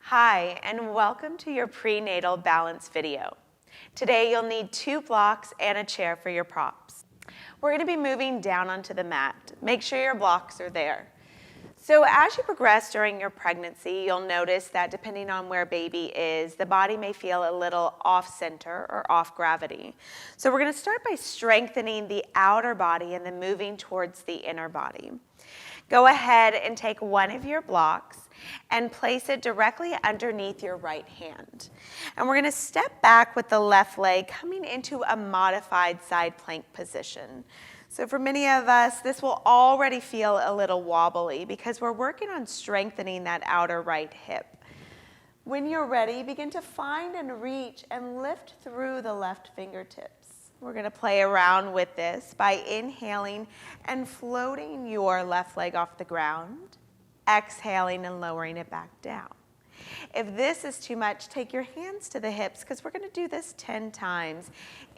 Hi, and welcome to your prenatal balance video. Today you'll need 2 blocks and a chair for your props. We're going to be moving down onto the mat. Make sure your blocks are there. So as you progress during your pregnancy, you'll notice that depending on where baby is, the body may feel a little off center or off gravity. So we're going to start by strengthening the outer body and then moving towards the inner body. Go ahead and take one of your blocks and place it directly underneath your right hand. And we're going to step back with the left leg coming into a modified side plank position. So for many of us, this will already feel a little wobbly because we're working on strengthening that outer right hip. When you're ready, begin to find and reach and lift through the left fingertips. We're going to play around with this by inhaling and floating your left leg off the ground, exhaling and lowering it back down. If this is too much, take your hands to the hips because we're going to do this 10 times.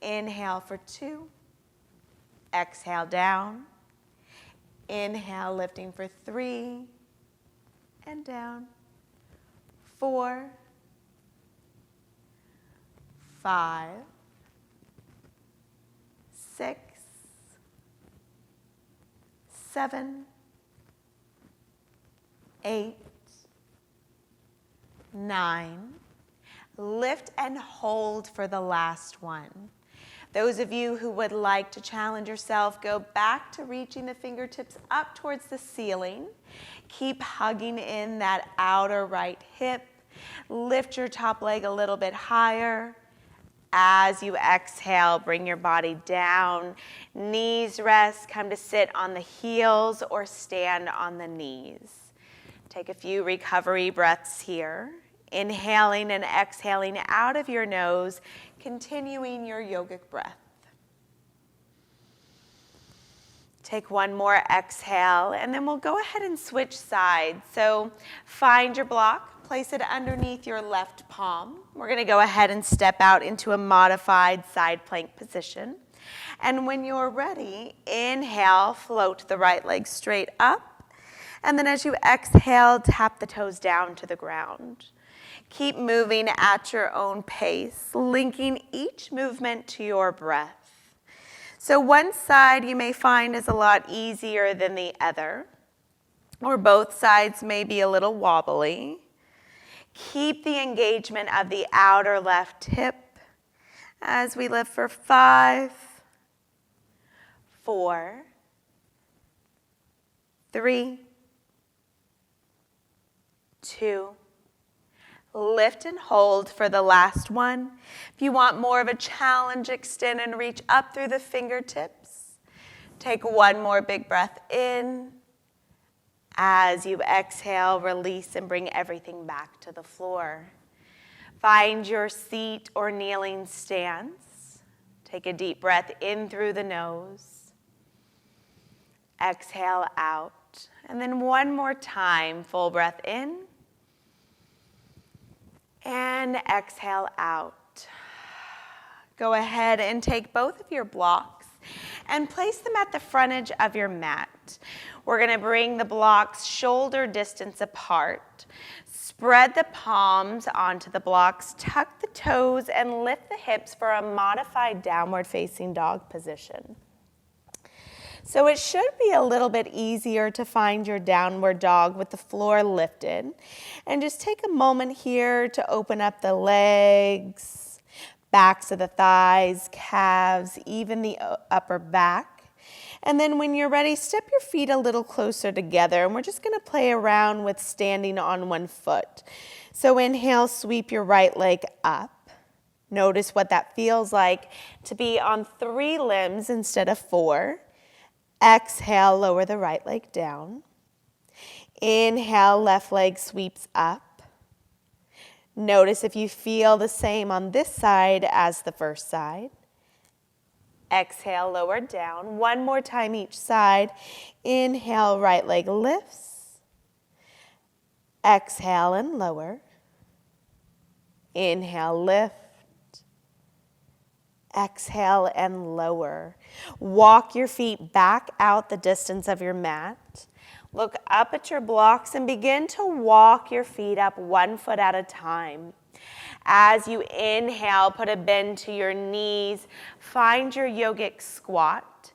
Inhale for 2. Exhale down. Inhale, lifting for 3. And down. 4. 5. 6. 7. 8. 9. Lift and hold for the last one. Those of you who would like to challenge yourself, go back to reaching the fingertips up towards the ceiling. Keep hugging in that outer right hip. Lift your top leg a little bit higher. As you exhale, bring your body down. Knees rest, come to sit on the heels or stand on the knees. Take a few recovery breaths here. Inhaling and exhaling out of your nose, continuing your yogic breath. Take one more exhale, and then we'll go ahead and switch sides. So find your block, place it underneath your left palm. We're going to go ahead and step out into a modified side plank position. And when you're ready, inhale, float the right leg straight up. And then as you exhale, tap the toes down to the ground. Keep moving at your own pace, linking each movement to your breath. So one side you may find is a lot easier than the other, or both sides may be a little wobbly. Keep the engagement of the outer left hip as we lift for 5, 4, 3, 2, lift and hold for the last one. If you want more of a challenge, extend and reach up through the fingertips. Take one more big breath in. As you exhale, release and bring everything back to the floor. Find your seat or kneeling stance. Take a deep breath in through the nose. Exhale out. And then one more time, full breath in. And exhale out. Go ahead and take both of your blocks and place them at the front edge of your mat. We're going to bring the blocks shoulder distance apart. Spread the palms onto the blocks, tuck the toes, and lift the hips for a modified downward facing dog position. So it should be a little bit easier to find your downward dog with the floor lifted. And just take a moment here to open up the legs, backs of the thighs, calves, even the upper back. And then when you're ready, step your feet a little closer together. And we're just going to play around with standing on one foot. So inhale, sweep your right leg up. Notice what that feels like to be on 3 limbs instead of 4. Exhale, lower the right leg down. Inhale, left leg sweeps up. Notice if you feel the same on this side as the first side. Exhale, lower down. One more time each side. Inhale, right leg lifts. Exhale and lower. Inhale, lift. Exhale and lower. Walk your feet back out the distance of your mat. Look up at your blocks and begin to walk your feet up 1 foot at a time. As you inhale, put a bend to your knees. Find your yogic squat.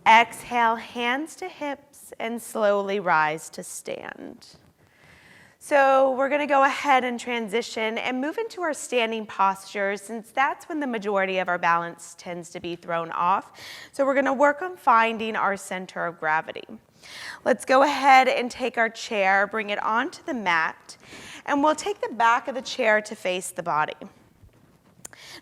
Exhale, hands to hips, and slowly rise to stand. So we're going to go ahead and transition and move into our standing posture, since that's when the majority of our balance tends to be thrown off. So we're going to work on finding our center of gravity. Let's go ahead and take our chair, bring it onto the mat, and we'll take the back of the chair to face the body.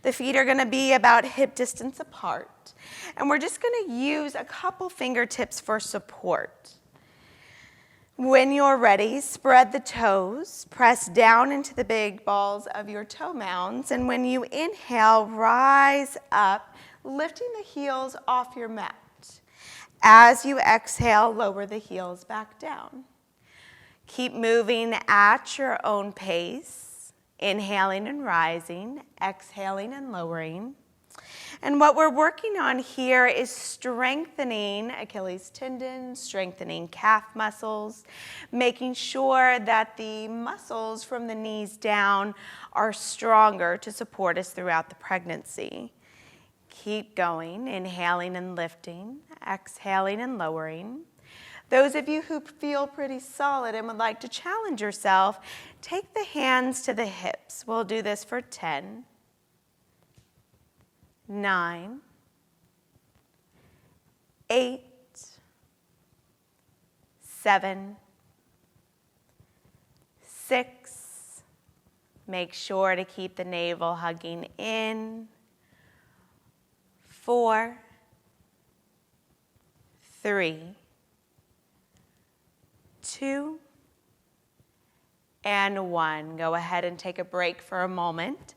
The feet are going to be about hip distance apart, and we're just going to use a couple fingertips for support. When you're ready, spread the toes, press down into the big balls of your toe mounds, and when you inhale, rise up, lifting the heels off your mat. As you exhale, lower the heels back down. Keep moving at your own pace, inhaling and rising, exhaling and lowering. And what we're working on here is strengthening Achilles tendon, strengthening calf muscles, making sure that the muscles from the knees down are stronger to support us throughout the pregnancy. Keep going, inhaling and lifting, exhaling and lowering. Those of you who feel pretty solid and would like to challenge yourself, take the hands to the hips. We'll do this for 10, 9, 8, 7, 6. Make sure to keep the navel hugging in. 4, 3, 2, and 1. Go ahead and take a break for a moment.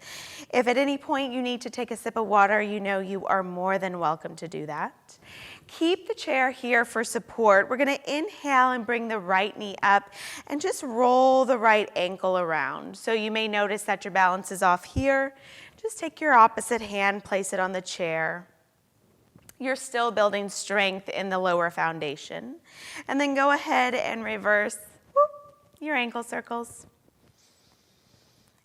If at any point you need to take a sip of water, you know you are more than welcome to do that. Keep the chair here for support. We're going to inhale and bring the right knee up and just roll the right ankle around. So you may notice that your balance is off here. Just take your opposite hand, place it on the chair. You're still building strength in the lower foundation. And then go ahead and reverse your ankle circles.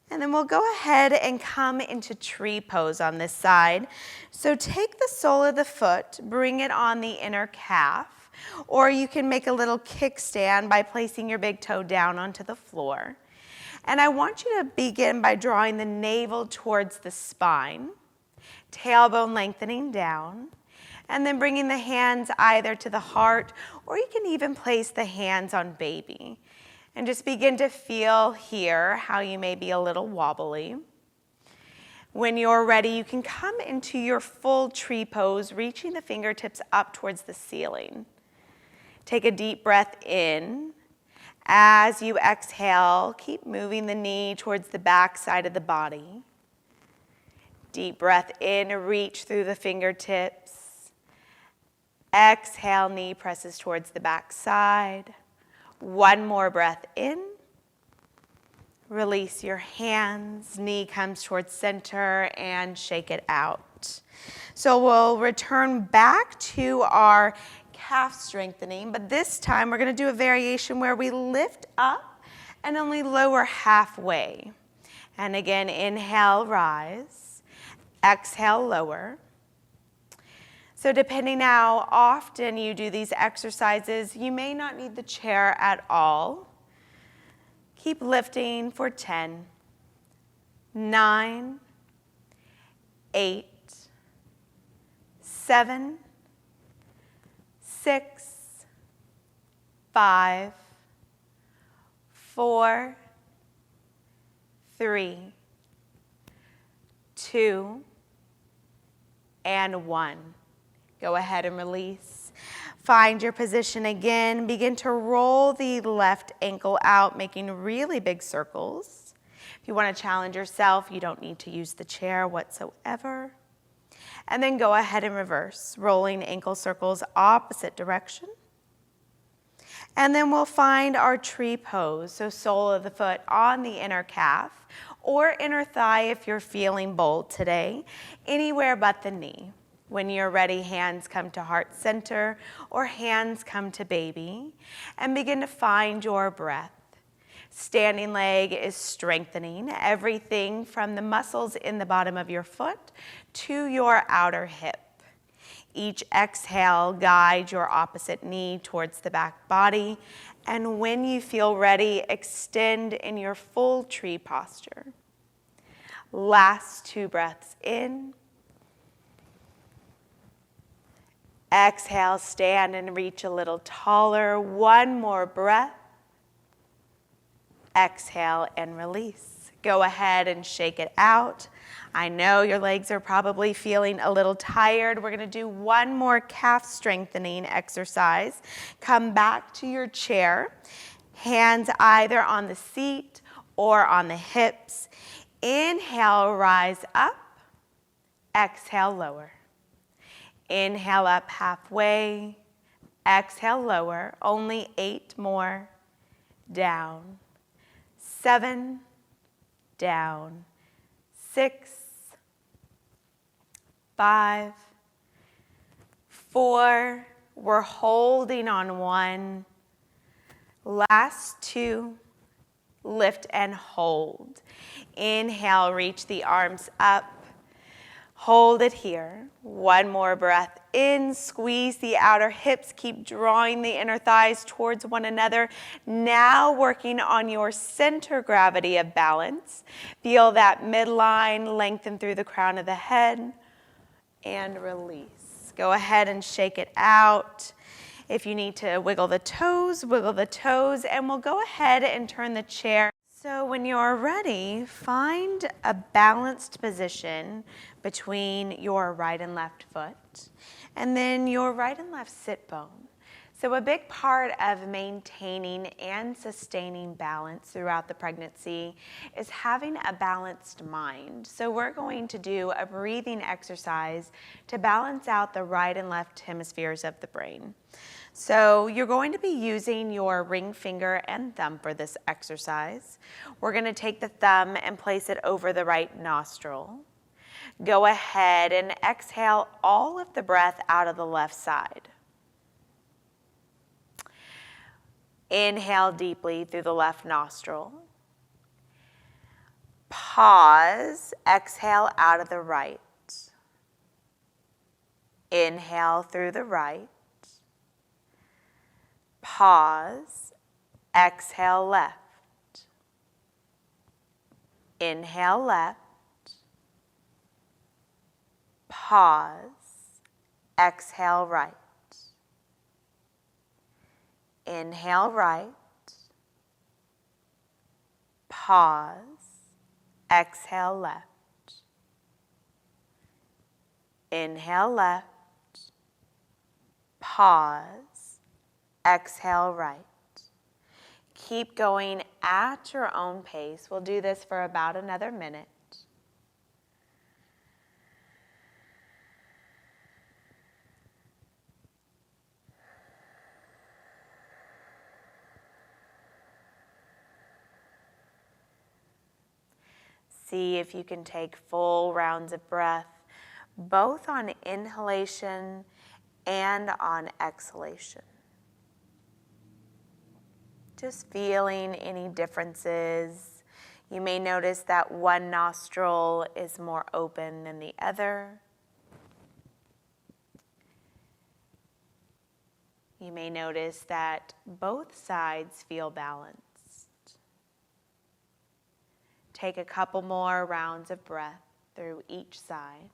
And then we'll go ahead and come into tree pose on this side. So take the sole of the foot, bring it on the inner calf, or you can make a little kickstand by placing your big toe down onto the floor. And I want you to begin by drawing the navel towards the spine, tailbone lengthening down, and then bringing the hands either to the heart, or you can even place the hands on baby. And just begin to feel here how you may be a little wobbly. When you're ready, you can come into your full tree pose, reaching the fingertips up towards the ceiling. Take a deep breath in. As you exhale, keep moving the knee towards the back side of the body. Deep breath in, reach through the fingertips. Exhale, knee presses towards the back side. One more breath in. Release your hands, knee comes towards center, and shake it out. So we'll return back to our calf strengthening, but this time we're going to do a variation where we lift up and only lower halfway. And again, inhale, rise. Exhale, lower. So depending how often you do these exercises, you may not need the chair at all. Keep lifting for 10, 9, 8, 7, 6, 5, 4, 3, 2, and 1. Go ahead and release. Find your position again. Begin to roll the left ankle out, making really big circles. If you want to challenge yourself, you don't need to use the chair whatsoever. And then go ahead and reverse, rolling ankle circles opposite direction. And then we'll find our tree pose, so sole of the foot on the inner calf or inner thigh if you're feeling bold today, anywhere but the knee. When you're ready, hands come to heart center or hands come to baby, and begin to find your breath. Standing leg is strengthening everything from the muscles in the bottom of your foot to your outer hip. Each exhale, guide your opposite knee towards the back body, and when you feel ready, extend in your full tree posture. Last 2 breaths in. Exhale, stand and reach a little taller. 1 more breath. Exhale and release. Go ahead and shake it out. I know your legs are probably feeling a little tired. We're going to do 1 more calf strengthening exercise. Come back to your chair. Hands either on the seat or on the hips. Inhale, rise up. Exhale, lower. Inhale up halfway. Exhale, lower. Only 8 more. Down. 7. Down. 6. 5. 4. We're holding on 1. Last 2. Lift and hold. Inhale, reach the arms up. Hold it here. 1 more breath in. Squeeze the outer hips. Keep drawing the inner thighs towards one another. Now working on your center gravity of balance. Feel that midline lengthen through the crown of the head. And release. Go ahead and shake it out. If you need to wiggle the toes, and we'll go ahead and turn the chair. So when you're ready, find a balanced position between your right and left foot, and then your right and left sit bone. So a big part of maintaining and sustaining balance throughout the pregnancy is having a balanced mind. So we're going to do a breathing exercise to balance out the right and left hemispheres of the brain. So you're going to be using your ring finger and thumb for this exercise. We're going to take the thumb and place it over the right nostril. Go ahead and exhale all of the breath out of the left side. Inhale deeply through the left nostril. Pause, exhale out of the right. Inhale through the right. Pause, exhale left. Inhale left. Pause, exhale right. Inhale right. Pause, exhale left. Inhale left. Pause, exhale right. Keep going at your own pace. We'll do this for about another minute. See if you can take full rounds of breath, both on inhalation and on exhalation. Just feeling any differences. You may notice that one nostril is more open than the other. You may notice that both sides feel balanced. Take a couple more rounds of breath through each side.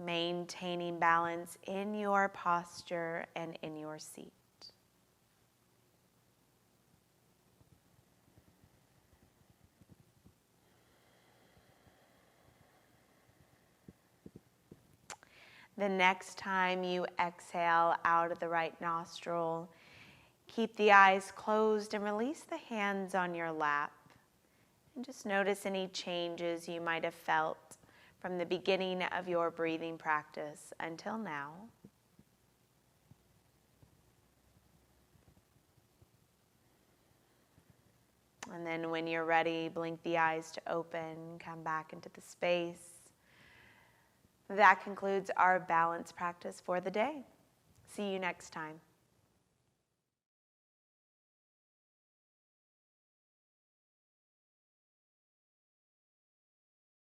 Maintaining balance in your posture and in your seat. The next time you exhale out of the right nostril, keep the eyes closed and release the hands on your lap. And just notice any changes you might have felt from the beginning of your breathing practice until now. And then when you're ready, blink the eyes to open, come back into the space. That concludes our balance practice for the day. See you next time.